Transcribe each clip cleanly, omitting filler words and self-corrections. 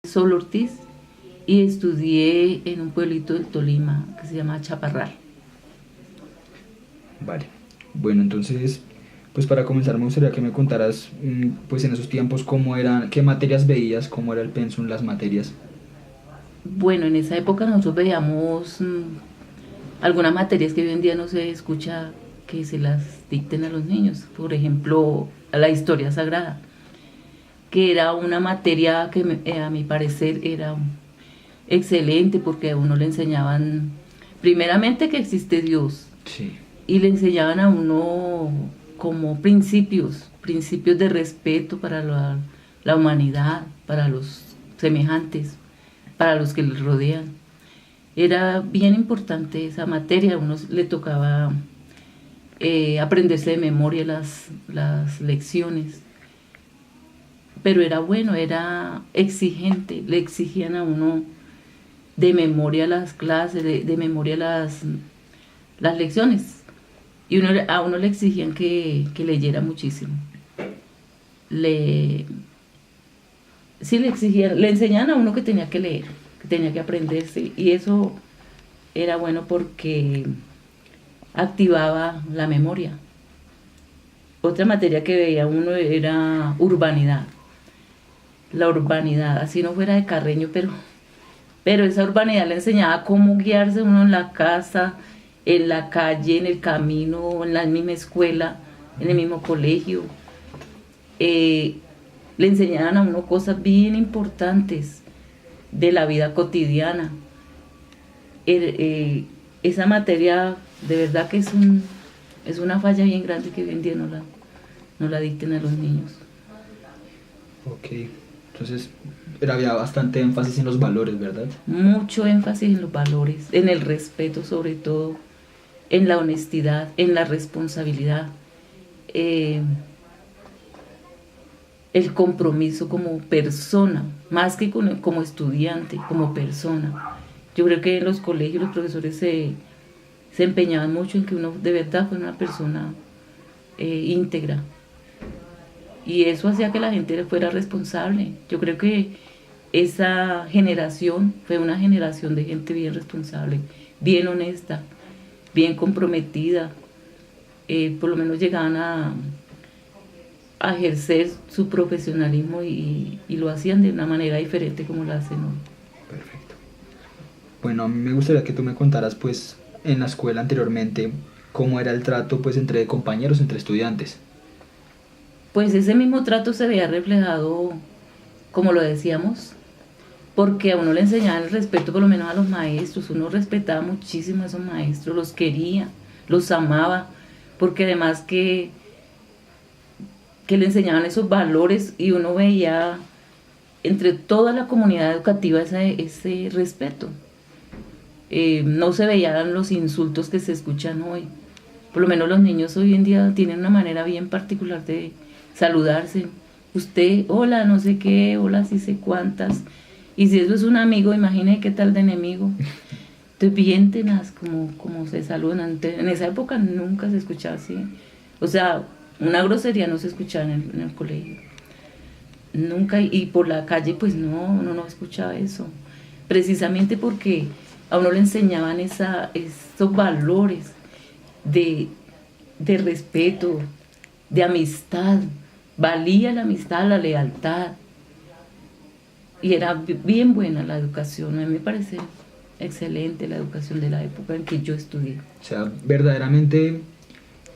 Sol Ortiz, y estudié en un pueblito del Tolima que se llama Chaparral. Vale. Bueno, entonces, pues para comenzar me gustaría que me contaras, pues en esos tiempos, cómo eran, qué materias veías, cómo era el pensum, las materias. Bueno, en esa época nosotros veíamos algunas materias que hoy en día no se escucha que se las dicten a los niños. Por ejemplo, la historia sagrada, que era una materia que a mi parecer era excelente porque a uno le enseñaban primeramente que existe Dios Sí. y le enseñaban a uno como principios de respeto para la humanidad, para los semejantes, para los que les rodean. Era bien importante esa materia, a uno le tocaba aprenderse de memoria las lecciones, pero era bueno, era exigente, le exigían a uno de memoria las clases, de memoria las lecciones, y a uno le exigían que leyera muchísimo. Le, sí le exigían, le enseñaban a uno que tenía que leer, que tenía que aprenderse, y eso era bueno porque activaba la memoria. Otra materia que veía uno era urbanidad. La urbanidad, así no fuera de Carreño, pero esa urbanidad le enseñaba cómo guiarse uno en la casa, en la calle, en el camino, en la misma escuela, en el mismo colegio. Eh, Le enseñaban a uno cosas bien importantes de la vida cotidiana. Esa materia de verdad que es una falla bien grande que hoy en día no la dicten a los niños. Ok. Entonces, había bastante énfasis en los valores, ¿verdad? Mucho énfasis en los valores, en el respeto sobre todo, en la honestidad, en la responsabilidad, eh, el compromiso como persona, más que como estudiante, como persona. Yo creo que en los colegios los profesores se empeñaban mucho en que uno de verdad fuera una persona íntegra. Y eso hacía que la gente fuera responsable. Yo creo que esa generación fue una generación de gente bien responsable, bien honesta, bien comprometida. Por lo menos llegaban a ejercer su profesionalismo y lo hacían de una manera diferente como lo hacen hoy. Perfecto. Bueno, a mí me gustaría que tú me contaras, pues, en la escuela anteriormente, cómo era el trato, pues, entre compañeros, entre estudiantes. Pues ese mismo trato se veía reflejado, como lo decíamos, porque a uno le enseñaban el respeto por lo menos a los maestros, uno respetaba muchísimo a esos maestros, los quería, los amaba, porque además que le enseñaban esos valores y uno veía entre toda la comunidad educativa ese respeto. No se veían los insultos que se escuchan hoy. Por lo menos los niños hoy en día tienen una manera bien particular de saludarse. Usted, hola, no sé qué, hola, sí sé cuántas. Y si eso es un amigo, imagine qué tal de enemigo. Entonces, bien tenaz, como se saludan. En esa época nunca se escuchaba así. O sea, una grosería no se escuchaba en el colegio. Nunca, y por la calle, pues no, uno no escuchaba eso. Precisamente porque a uno le enseñaban esos valores de, de respeto, de amistad. Valía la amistad, la lealtad. Y era bien buena la educación. A mí me parece excelente la educación de la época en que yo estudié. O sea, verdaderamente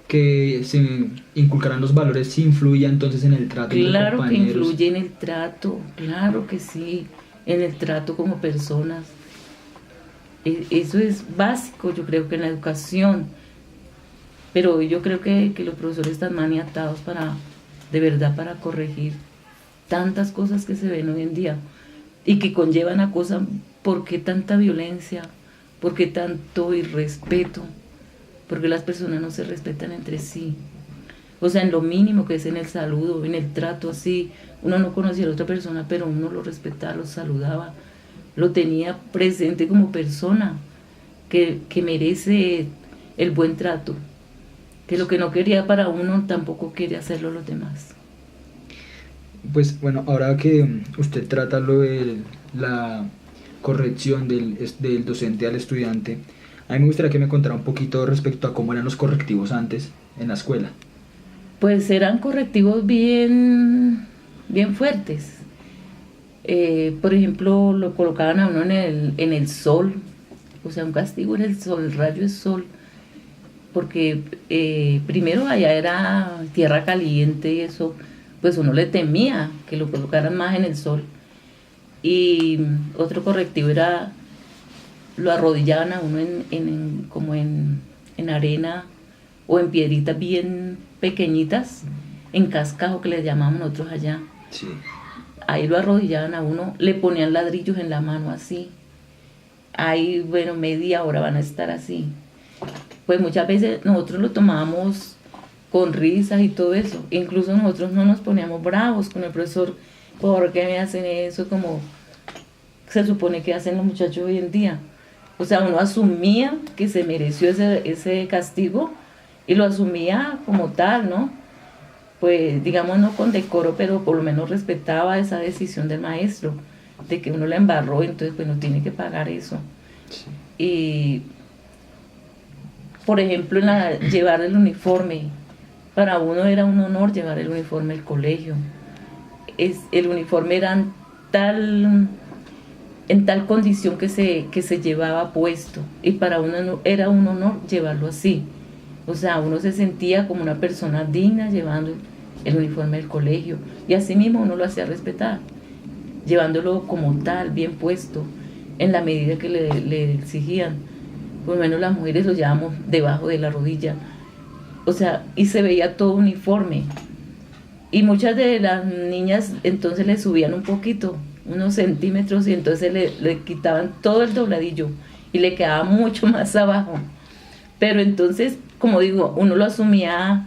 que se inculcaran los valores, sí influía entonces en el trato entre Claro que compañeros. influye en el trato, claro que sí, en el trato como personas. Eso es básico, yo creo que en la educación. Pero yo creo que los profesores están maniatados de verdad, para corregir tantas cosas que se ven hoy en día y que conllevan a cosas. ¿Por qué tanta violencia? ¿Por qué tanto irrespeto? Porque las personas no se respetan entre sí. O sea, en lo mínimo que es en el saludo, en el trato así. Uno no conocía a la otra persona, pero uno lo respetaba, lo saludaba, lo tenía presente como persona que merece el buen trato. Que lo que no quería para uno tampoco quiere hacerlo los demás. Pues bueno, ahora que usted trata lo del la corrección del docente al estudiante, a mí me gustaría que me contara un poquito respecto a cómo eran los correctivos antes en la escuela. Pues eran correctivos bien, bien fuertes. Por ejemplo, lo colocaban a uno en el sol, o sea, un castigo en el sol, el rayo de sol, porque primero allá era tierra caliente y eso, pues uno le temía que lo colocaran más en el sol. Y otro correctivo era, lo arrodillaban a uno como en arena o en piedritas bien pequeñitas, en cascajo que les llamamos nosotros allá. Sí. Ahí lo arrodillaban a uno, le ponían ladrillos en la mano así. Ahí, bueno, media hora van a estar así. Pues muchas veces nosotros lo tomábamos con risas y todo eso. Incluso nosotros no nos poníamos bravos con el profesor. ¿Por qué me hacen eso? Como se supone que hacen los muchachos hoy en día. O sea, uno asumía que se mereció ese castigo y lo asumía como tal, ¿no? Pues digamos no con decoro, pero por lo menos respetaba esa decisión del maestro, de que uno la embarró, entonces pues no tiene que pagar eso. Sí. Y, por ejemplo, llevar el uniforme, para uno era un honor llevar el uniforme al colegio. El uniforme era en tal condición que se llevaba puesto, y para uno era un honor llevarlo así. O sea, uno se sentía como una persona digna llevando el uniforme del colegio, y así mismo uno lo hacía respetar, llevándolo como tal, bien puesto, en la medida que le exigían. Por lo menos las mujeres lo llevábamos debajo de la rodilla, o sea, y se veía todo uniforme. Y muchas de las niñas entonces le subían un poquito, unos centímetros, y entonces le quitaban todo el dobladillo y le quedaba mucho más abajo. Pero entonces, como digo, uno lo asumía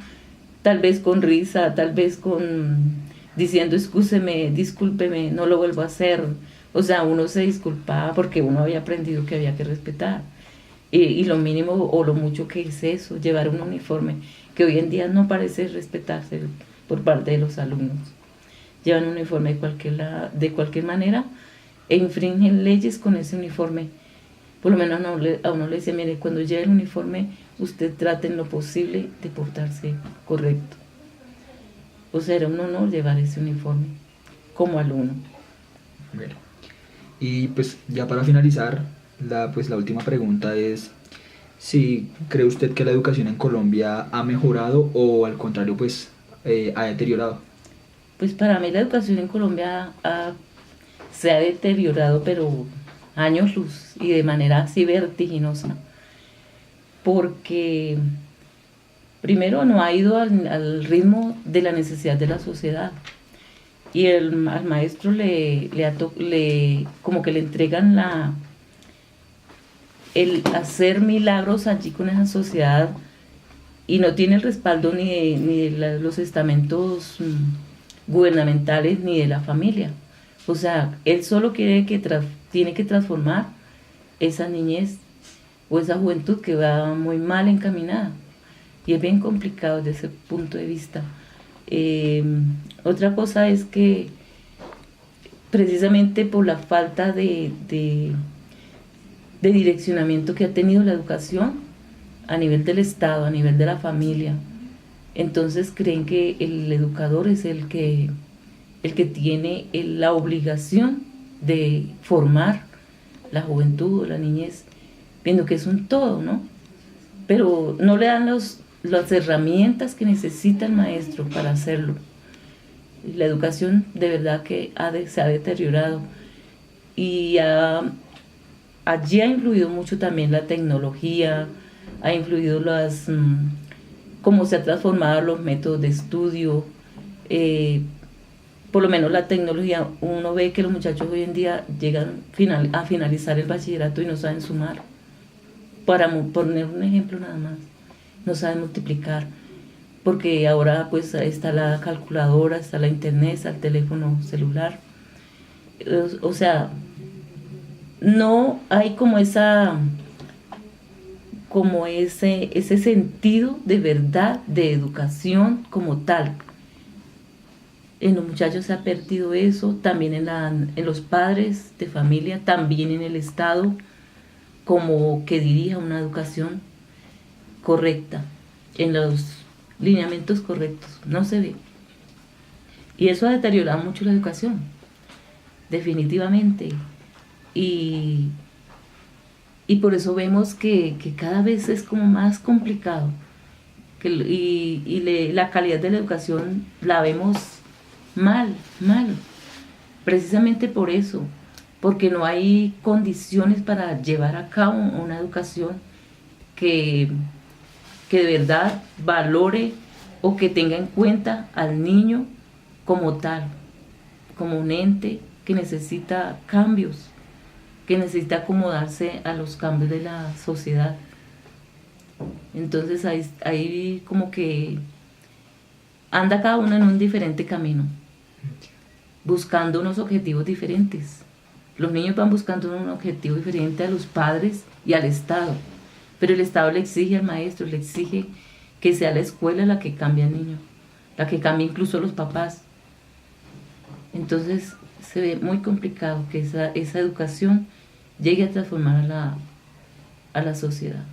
tal vez con risa, tal vez con diciendo excúseme, discúlpeme, no lo vuelvo a hacer. O sea, uno se disculpaba porque uno había aprendido que había que respetar. Y lo mínimo o lo mucho que es eso, llevar un uniforme, que hoy en día no parece respetarse por parte de los alumnos. Llevan un uniforme de cualquier manera e infringen leyes con ese uniforme. Por lo menos a uno le dice, mire, cuando lleve el uniforme, usted trate en lo posible de portarse correcto. O sea, era un honor llevar ese uniforme como alumno. Bueno, y pues ya para finalizar, la última pregunta es si cree usted que la educación en Colombia ha mejorado o al contrario pues ha deteriorado. Pues para mí la educación en Colombia se ha deteriorado, pero años luz y de manera así vertiginosa, porque primero no ha ido al ritmo de la necesidad de la sociedad, y al maestro como que le entregan el hacer milagros allí con esa sociedad, y no tiene el respaldo ni de los estamentos gubernamentales ni de la familia. O sea, él solo tiene que transformar esa niñez o esa juventud que va muy mal encaminada. Y es bien complicado desde ese punto de vista. Otra cosa es que precisamente por la falta de direccionamiento que ha tenido la educación a nivel del Estado, a nivel de la familia, entonces creen que el educador es el que tiene la obligación de formar la juventud o la niñez, viendo que es un todo, ¿no? Pero no le dan las herramientas que necesita el maestro para hacerlo. La educación de verdad que se ha deteriorado, y allí ha influido mucho también la tecnología, ha influido cómo se han transformado los métodos de estudio. Por lo menos la tecnología, uno ve que los muchachos hoy en día llegan a finalizar el bachillerato y no saben sumar, para poner un ejemplo nada más, no saben multiplicar, porque ahora pues está la calculadora, está la internet, está el teléfono celular. O sea, no hay como ese sentido de verdad de educación como tal. En los muchachos se ha perdido eso, también en los padres de familia, también en el Estado, como que dirija una educación correcta, en los lineamientos correctos, no se ve. Y eso ha deteriorado mucho la educación, definitivamente. Y, y por eso vemos que cada vez es como más complicado. La calidad de la educación la vemos mal, mal. Precisamente por eso, porque no hay condiciones para llevar a cabo una educación que, que de verdad valore o que tenga en cuenta al niño como tal, como un ente que necesita cambios, que necesita acomodarse a los cambios de la sociedad. Entonces ahí como que anda cada uno en un diferente camino, buscando unos objetivos diferentes. Los niños van buscando un objetivo diferente a los padres y al Estado, pero el Estado le exige al maestro, le exige que sea la escuela la que cambie al niño, la que cambie incluso a los papás. Entonces se ve muy complicado que esa educación llegue a transformar a la sociedad.